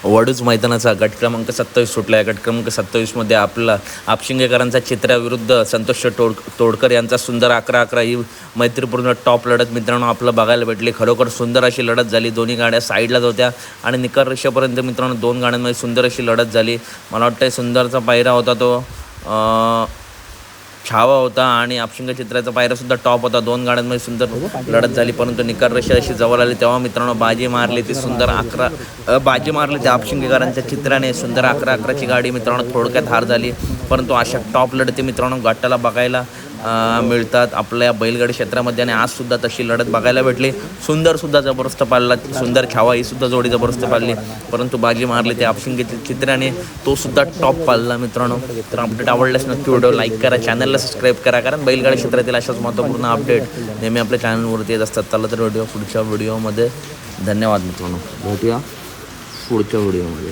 वडूज मैदानाचा गट क्रमांक 27 सुटला आहे. गट क्रमांक 27मध्ये आपला आपशिंगेकरांचा चित्रा विरुद्ध संतोष तोडकर यांचा सुंदर 11-11 ही मैत्रीपूर्ण टॉप लढत मित्रांनो आपलं बघायला भेटली. खरोखर सुंदर अशी लढत झाली. दोन्ही गाड्या साईडलाच होत्या आणि निकाल रेषेपर्यंत मित्रांनो दोन गाड्यांमध्ये सुंदर अशी लढत झाली. मला वाटतं सुंदरचा पायरा होता तो छावा होता आणि आपशिंगे चित्राचा पायरासुद्धा टॉप होता. दोन गाड्यांमध्ये सुंदर लढत झाली, परंतु निकाल रेषा अशी जवळ आली तेव्हा मित्रांनो बाजी मारली ती सुंदर 11 बाजी मारली त्या आपशिंगेकरांच्या चित्राने. सुंदर 11-11ची गाडी मित्रांनो थोडक्यात हार झाली, परंतु अशा टॉप लढती मित्रांनो गटाला बघायला मिळतात आपल्या बैलगाडी क्षेत्रामध्ये आणि आजसुद्धा तशी लढत बघायला भेटली. सुंदरसुद्धा जबरदस्त पाळला, सुंदर छावा ही सुद्धा जोडी जबरदस्त पाळली, परंतु बाजी मारली त्या आपशिंगे चित्राने, तो सुद्धा टॉप पाळला मित्रांनो. तर अपडेट आवडल्यास नक्की व्हिडिओ लाईक करा, चॅनलला सबस्क्राईब करा, कारण बैलगाडी क्षेत्रातील अशाच महत्त्वपूर्ण अपडेट नेहमी आपल्या चॅनलवरती येत असतात. चला तर पुढच्या व्हिडिओमध्ये धन्यवाद मित्रांनो, भेटूया पुढच्या व्हिडिओमध्ये.